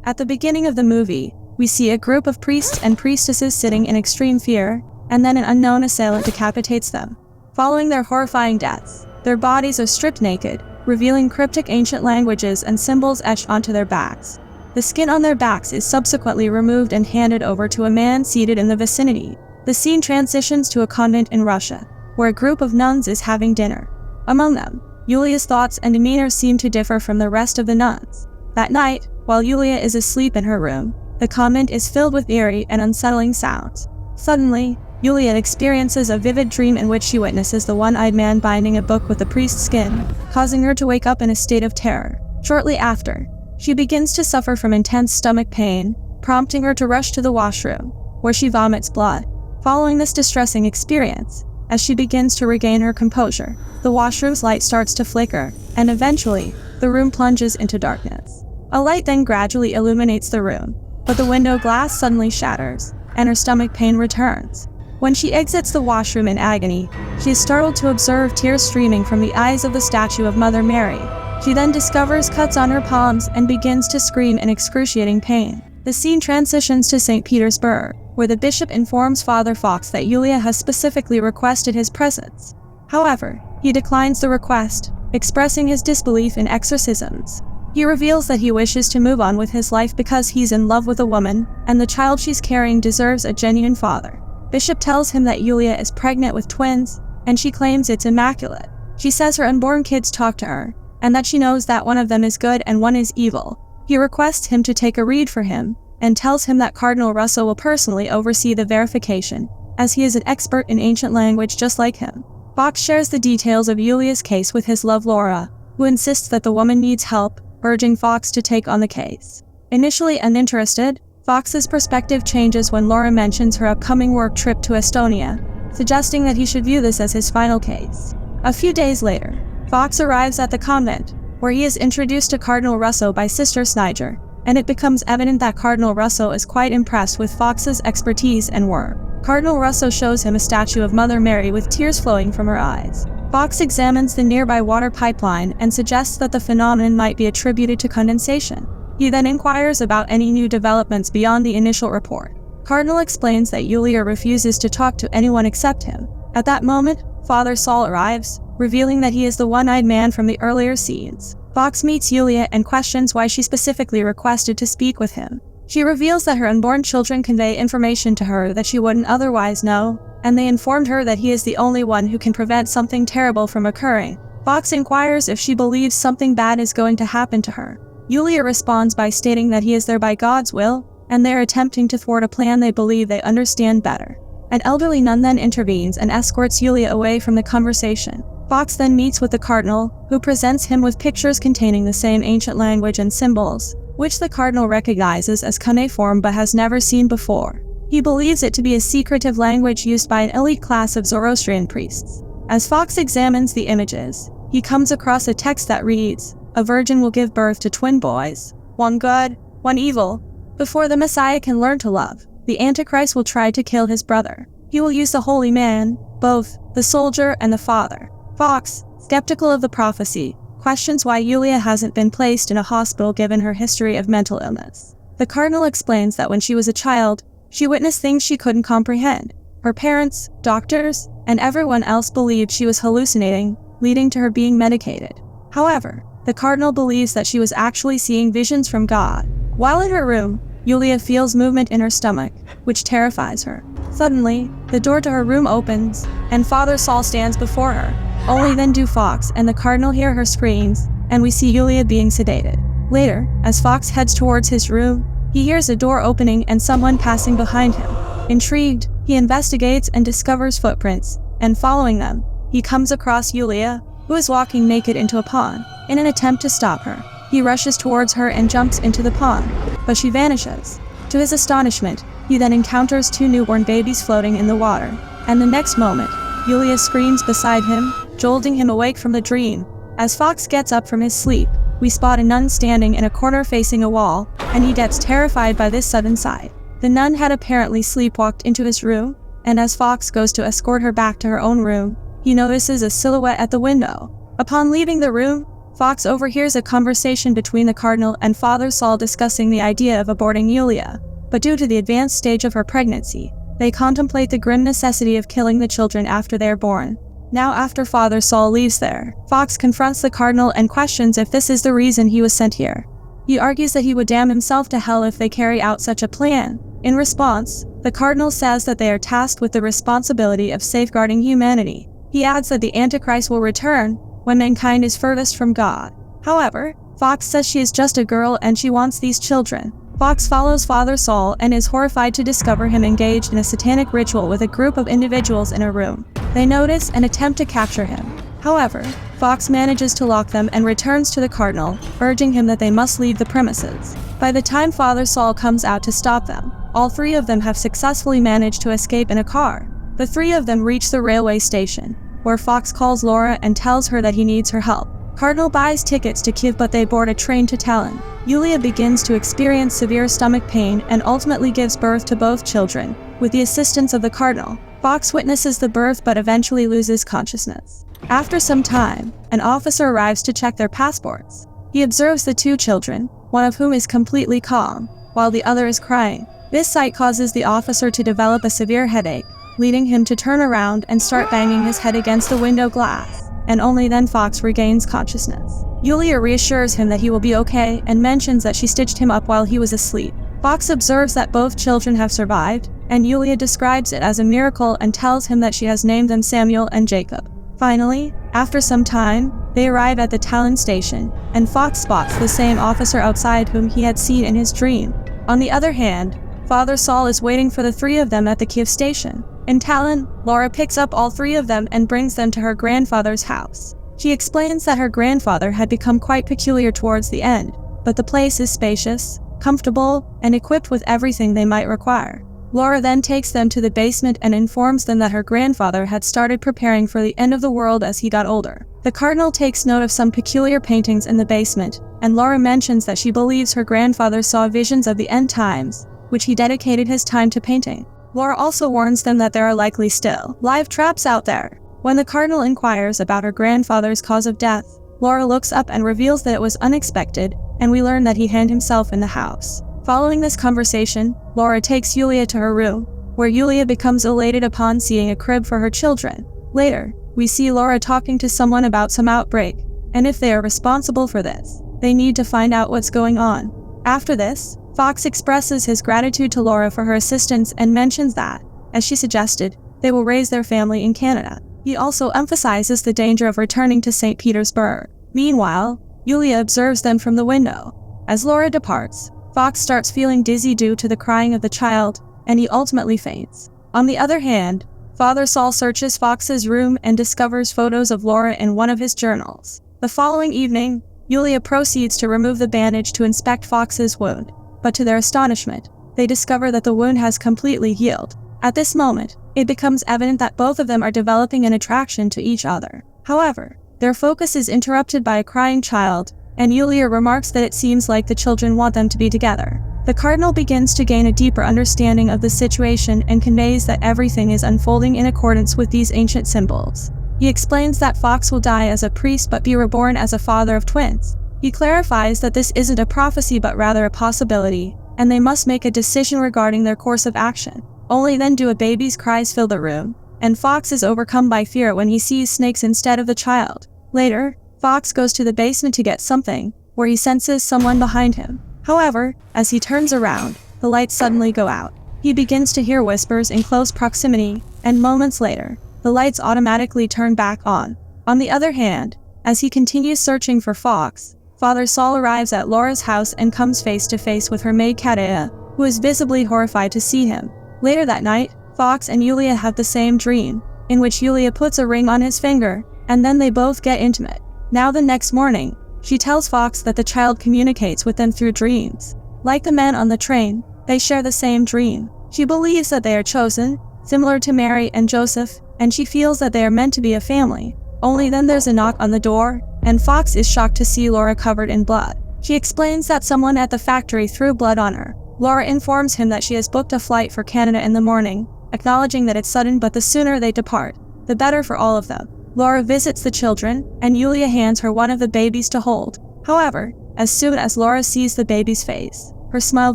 At the beginning of the movie, we see a group of priests and priestesses sitting in extreme fear, and then an unknown assailant decapitates them. Following their horrifying deaths, their bodies are stripped naked, revealing cryptic ancient languages and symbols etched onto their backs. The skin on their backs is subsequently removed and handed over to a man seated in the vicinity. The scene transitions to a convent in Russia, where a group of nuns is having dinner. Among them, Yulia's thoughts and demeanor seem to differ from the rest of the nuns. That night, while Yulia is asleep in her room, the convent is filled with eerie and unsettling sounds. Suddenly, Yulia experiences a vivid dream in which she witnesses the one-eyed man binding a book with the priest's skin, causing her to wake up in a state of terror. Shortly after, she begins to suffer from intense stomach pain, prompting her to rush to the washroom, where she vomits blood. Following this distressing experience, as she begins to regain her composure, the washroom's light starts to flicker, and eventually, the room plunges into darkness. A light then gradually illuminates the room, but the window glass suddenly shatters, and her stomach pain returns. When she exits the washroom in agony, she is startled to observe tears streaming from the eyes of the statue of Mother Mary. She then discovers cuts on her palms and begins to scream in excruciating pain. The scene transitions to St. Petersburg, where the bishop informs Father Fox that Yulia has specifically requested his presence. However, he declines the request, expressing his disbelief in exorcisms. He reveals that he wishes to move on with his life because he's in love with a woman, and the child she's carrying deserves a genuine father. Bishop tells him that Yulia is pregnant with twins, and she claims it's immaculate. She says her unborn kids talk to her, and that she knows that one of them is good and one is evil. He requests him to take a read for him, and tells him that Cardinal Russell will personally oversee the verification, as he is an expert in ancient language just like him. Fox shares the details of Yulia's case with his love Laura, who insists that the woman needs help, urging Fox to take on the case. Initially uninterested, Fox's perspective changes when Laura mentions her upcoming work trip to Estonia, suggesting that he should view this as his final case. A few days later, Fox arrives at the convent, where he is introduced to Cardinal Russo by Sister Sniger, and it becomes evident that Cardinal Russo is quite impressed with Fox's expertise and work. Cardinal Russo shows him a statue of Mother Mary with tears flowing from her eyes. Fox examines the nearby water pipeline and suggests that the phenomenon might be attributed to condensation. He then inquires about any new developments beyond the initial report. Cardinal explains that Yulia refuses to talk to anyone except him. At that moment, Father Saul arrives, revealing that he is the one-eyed man from the earlier scenes. Fox meets Yulia and questions why she specifically requested to speak with him. She reveals that her unborn children convey information to her that she wouldn't otherwise know, and they informed her that he is the only one who can prevent something terrible from occurring. Fox inquires if she believes something bad is going to happen to her. Yulia responds by stating that he is there by God's will, and they are attempting to thwart a plan they believe they understand better. An elderly nun then intervenes and escorts Yulia away from the conversation. Fox then meets with the cardinal, who presents him with pictures containing the same ancient language and symbols, which the cardinal recognizes as cuneiform but has never seen before. He believes it to be a secretive language used by an elite class of Zoroastrian priests. As Fox examines the images, he comes across a text that reads, "A virgin will give birth to twin boys, one good, one evil. Before the Messiah can learn to love, the Antichrist will try to kill his brother. He will use the holy man, both the soldier and the father." Fox, skeptical of the prophecy, questions why Yulia hasn't been placed in a hospital given her history of mental illness. The cardinal explains that when she was a child, she witnessed things she couldn't comprehend. Her parents, doctors, and everyone else believed she was hallucinating, leading to her being medicated. However, the cardinal believes that she was actually seeing visions from God. While in her room, Yulia feels movement in her stomach, which terrifies her. Suddenly, the door to her room opens, and Father Saul stands before her. Only then do Fox and the cardinal hear her screams, and we see Yulia being sedated. Later, as Fox heads towards his room, he hears a door opening and someone passing behind him. Intrigued, he investigates and discovers footprints, and following them, he comes across Yulia, who is walking naked into a pond. In an attempt to stop her, he rushes towards her and jumps into the pond, but she vanishes. To his astonishment, he then encounters two newborn babies floating in the water, and the next moment, Yulia screams beside him, jolting him awake from the dream. As Fox gets up from his sleep, we spot a nun standing in a corner facing a wall, and he gets terrified by this sudden sight. The nun had apparently sleepwalked into his room, and as Fox goes to escort her back to her own room, he notices a silhouette at the window. Upon leaving the room, Fox overhears a conversation between the cardinal and Father Saul discussing the idea of aborting Yulia, but due to the advanced stage of her pregnancy, they contemplate the grim necessity of killing the children after they are born. Now after Father Saul leaves there, Fox confronts the cardinal and questions if this is the reason he was sent here. He argues that he would damn himself to hell if they carry out such a plan. In response, the cardinal says that they are tasked with the responsibility of safeguarding humanity. He adds that the Antichrist will return when mankind is furthest from God. However, Fox says she is just a girl and she wants these children. Fox follows Father Saul and is horrified to discover him engaged in a satanic ritual with a group of individuals in a room. They notice and attempt to capture him. However, Fox manages to lock them and returns to the cardinal, urging him that they must leave the premises. By the time Father Saul comes out to stop them, all three of them have successfully managed to escape in a car. The three of them reach the railway station, where Fox calls Laura and tells her that he needs her help. Cardinal buys tickets to Kiev, but they board a train to Tallinn. Yulia begins to experience severe stomach pain and ultimately gives birth to both children, with the assistance of the cardinal. Fox witnesses the birth but eventually loses consciousness. After some time, an officer arrives to check their passports. He observes the two children, one of whom is completely calm, while the other is crying. This sight causes the officer to develop a severe headache, leading him to turn around and start banging his head against the window glass, and only then Fox regains consciousness. Yulia reassures him that he will be okay and mentions that she stitched him up while he was asleep. Fox observes that both children have survived, and Yulia describes it as a miracle and tells him that she has named them Samuel and Jacob. Finally, after some time, they arrive at the Tallinn station, and Fox spots the same officer outside whom he had seen in his dream. On the other hand, Father Saul is waiting for the three of them at the Kiev station. In Tallinn, Laura picks up all three of them and brings them to her grandfather's house. She explains that her grandfather had become quite peculiar towards the end, but the place is spacious, comfortable, and equipped with everything they might require. Laura then takes them to the basement and informs them that her grandfather had started preparing for the end of the world as he got older. The cardinal takes note of some peculiar paintings in the basement, and Laura mentions that she believes her grandfather saw visions of the end times, which he dedicated his time to painting. Laura also warns them that there are likely still live traps out there. When the cardinal inquires about her grandfather's cause of death, Laura looks up and reveals that it was unexpected, and we learn that he hanged himself in the house. Following this conversation, Laura takes Yulia to her room, where Yulia becomes elated upon seeing a crib for her children. Later, we see Laura talking to someone about some outbreak, and if they are responsible for this, they need to find out what's going on. After this, Fox expresses his gratitude to Laura for her assistance and mentions that, as she suggested, they will raise their family in Canada. He also emphasizes the danger of returning to St. Petersburg. Meanwhile, Yulia observes them from the window. As Laura departs, Fox starts feeling dizzy due to the crying of the child, and he ultimately faints. On the other hand, Father Saul searches Fox's room and discovers photos of Laura in one of his journals. The following evening, Yulia proceeds to remove the bandage to inspect Fox's wound, but to their astonishment, they discover that the wound has completely healed. At this moment, it becomes evident that both of them are developing an attraction to each other. However, their focus is interrupted by a crying child, and Yulia remarks that it seems like the children want them to be together. The cardinal begins to gain a deeper understanding of the situation and conveys that everything is unfolding in accordance with these ancient symbols. He explains that Fox will die as a priest but be reborn as a father of twins. He clarifies that this isn't a prophecy but rather a possibility, and they must make a decision regarding their course of action. Only then do a baby's cries fill the room, and Fox is overcome by fear when he sees snakes instead of the child. Later, Fox goes to the basement to get something, where he senses someone behind him. However, as he turns around, the lights suddenly go out. He begins to hear whispers in close proximity, and moments later, the lights automatically turn back on. On the other hand, as he continues searching for Fox, Father Saul arrives at Laura's house and comes face to face with her maid Katea, who is visibly horrified to see him. Later that night, Fox and Yulia have the same dream, in which Yulia puts a ring on his finger, and then they both get intimate. Now the next morning, she tells Fox that the child communicates with them through dreams. Like the men on the train, they share the same dream. She believes that they are chosen, similar to Mary and Joseph, and she feels that they are meant to be a family. Only then there's a knock on the door, and Fox is shocked to see Laura covered in blood. She explains that someone at the factory threw blood on her. Laura informs him that she has booked a flight for Canada in the morning, acknowledging that it's sudden but the sooner they depart, the better for all of them. Laura visits the children, and Yulia hands her one of the babies to hold. However, as soon as Laura sees the baby's face, her smile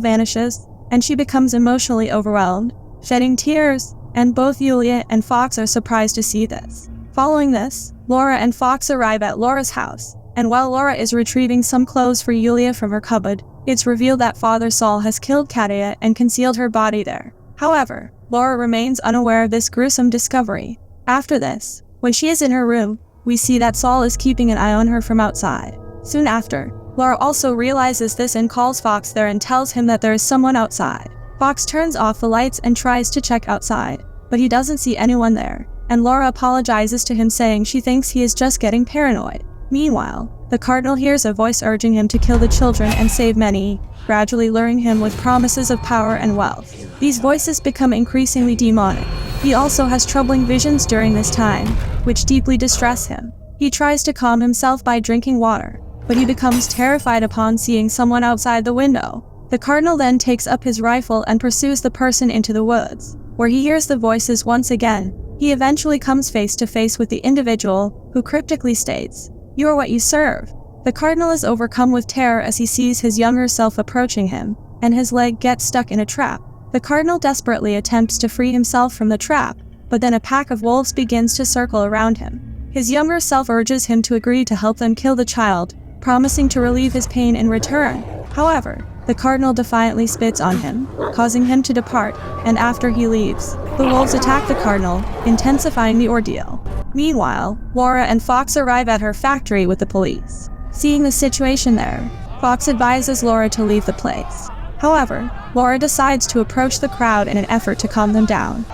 vanishes, and she becomes emotionally overwhelmed, shedding tears, and both Yulia and Fox are surprised to see this. Following this, Laura and Fox arrive at Laura's house, and while Laura is retrieving some clothes for Yulia from her cupboard, it's revealed that Father Saul has killed Katia and concealed her body there. However, Laura remains unaware of this gruesome discovery. After this, when she is in her room, we see that Saul is keeping an eye on her from outside. Soon after, Laura also realizes this and calls Fox there and tells him that there is someone outside. Fox turns off the lights and tries to check outside, but he doesn't see anyone there, and Laura apologizes to him saying she thinks he is just getting paranoid. Meanwhile, the cardinal hears a voice urging him to kill the children and save many, gradually luring him with promises of power and wealth. These voices become increasingly demonic. He also has troubling visions during this time, which deeply distress him. He tries to calm himself by drinking water, but he becomes terrified upon seeing someone outside the window. The cardinal then takes up his rifle and pursues the person into the woods, where he hears the voices once again. He eventually comes face to face with the individual, who cryptically states, "You are what you serve." The cardinal is overcome with terror as he sees his younger self approaching him, and his leg gets stuck in a trap. The cardinal desperately attempts to free himself from the trap, but then a pack of wolves begins to circle around him. His younger self urges him to agree to help them kill the child, promising to relieve his pain in return. However, the cardinal defiantly spits on him, causing him to depart, and after he leaves, the wolves attack the cardinal, intensifying the ordeal. Meanwhile, Laura and Fox arrive at her factory with the police. Seeing the situation there, Fox advises Laura to leave the place. However, Laura decides to approach the crowd in an effort to calm them down.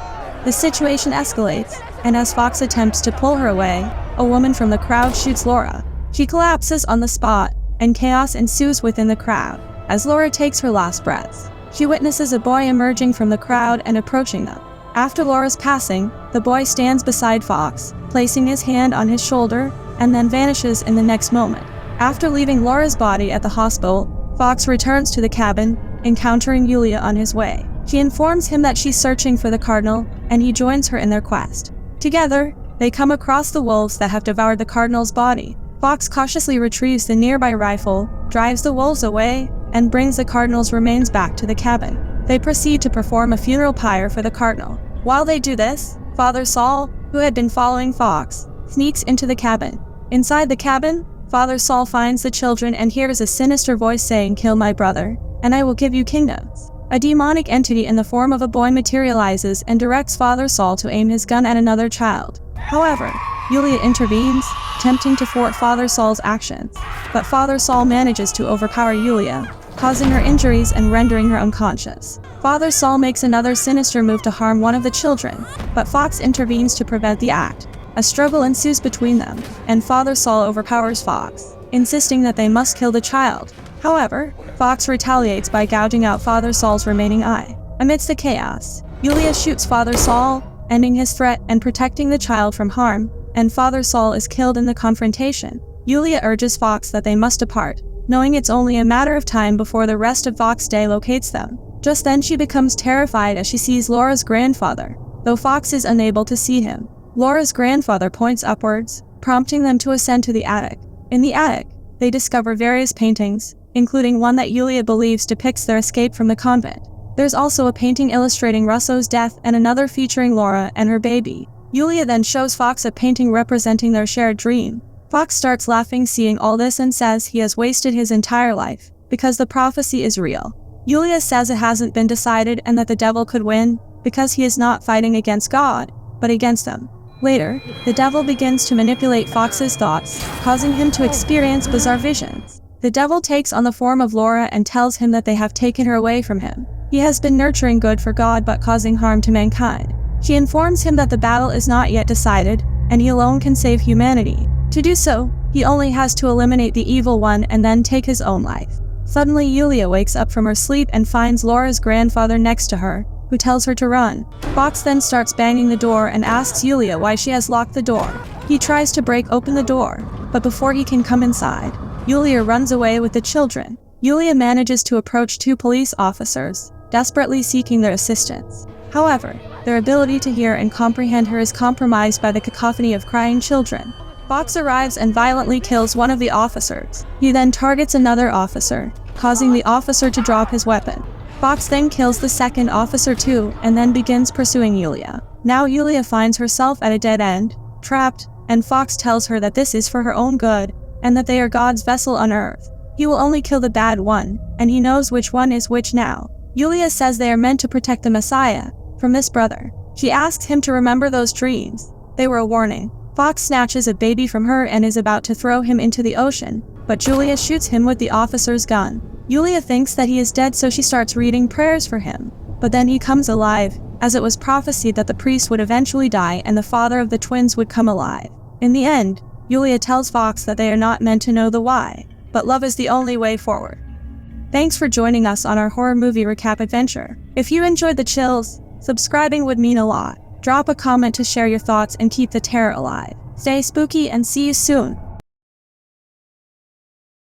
The situation escalates, and as Fox attempts to pull her away, a woman from the crowd shoots Laura. She collapses on the spot, and chaos ensues within the crowd. As Laura takes her last breaths, she witnesses a boy emerging from the crowd and approaching them. After Laura's passing, the boy stands beside Fox, placing his hand on his shoulder, and then vanishes in the next moment. After leaving Laura's body at the hospital, Fox returns to the cabin, encountering Yulia on his way. She informs him that she's searching for the cardinal, and he joins her in their quest. Together, they come across the wolves that have devoured the cardinal's body. Fox cautiously retrieves the nearby rifle, drives the wolves away, and brings the cardinal's remains back to the cabin. They proceed to perform a funeral pyre for the cardinal. While they do this, Father Saul, who had been following Fox, sneaks into the cabin. Inside the cabin, Father Saul finds the children and hears a sinister voice saying, "Kill my brother, and I will give you kingdoms." A demonic entity in the form of a boy materializes and directs Father Saul to aim his gun at another child. However, Yulia intervenes, attempting to thwart Father Saul's actions, but Father Saul manages to overpower Yulia, causing her injuries and rendering her unconscious. Father Saul makes another sinister move to harm one of the children, but Fox intervenes to prevent the act. A struggle ensues between them, and Father Saul overpowers Fox, insisting that they must kill the child. However, Fox retaliates by gouging out Father Saul's remaining eye. Amidst the chaos, Yulia shoots Father Saul, ending his threat and protecting the child from harm, and Father Saul is killed in the confrontation. Yulia urges Fox that they must depart, knowing it's only a matter of time before the rest of Fox Day locates them. Just then she becomes terrified as she sees Laura's grandfather, though Fox is unable to see him. Laura's grandfather points upwards, prompting them to ascend to the attic. In the attic, they discover various paintings, including one that Yulia believes depicts their escape from the convent. There's also a painting illustrating Russo's death and another featuring Laura and her baby. Yulia then shows Fox a painting representing their shared dream. Fox starts laughing seeing all this and says he has wasted his entire life, because the prophecy is real. Yulia says it hasn't been decided and that the devil could win, because he is not fighting against God, but against them. Later, the devil begins to manipulate Fox's thoughts, causing him to experience bizarre visions. The devil takes on the form of Laura and tells him that they have taken her away from him. He has been nurturing good for God but causing harm to mankind. She informs him that the battle is not yet decided, and he alone can save humanity. To do so, he only has to eliminate the evil one and then take his own life. Suddenly Yulia wakes up from her sleep and finds Laura's grandfather next to her, who tells her to run. Fox then starts banging the door and asks Yulia why she has locked the door. He tries to break open the door, but before he can come inside, Yulia runs away with the children. Yulia manages to approach two police officers, desperately seeking their assistance. However, their ability to hear and comprehend her is compromised by the cacophony of crying children. Fox arrives and violently kills one of the officers. He then targets another officer, causing the officer to drop his weapon. Fox then kills the second officer too, and then begins pursuing Yulia. Now Yulia finds herself at a dead end, trapped, and Fox tells her that this is for her own good, and that they are God's vessel on earth. He will only kill the bad one, and he knows which one is which now. Yulia says they are meant to protect the Messiah from this brother. She asks him to remember those dreams. They were a warning. Fox snatches a baby from her and is about to throw him into the ocean, but Julia shoots him with the officer's gun. Yulia thinks that he is dead, so she starts reading prayers for him. But then he comes alive, as it was prophesied that the priest would eventually die and the father of the twins would come alive. In the end, Yulia tells Fox that they are not meant to know the why, but love is the only way forward. Thanks for joining us on our horror movie recap adventure. If you enjoyed the chills, subscribing would mean a lot. Drop a comment to share your thoughts and keep the terror alive. Stay spooky and see you soon.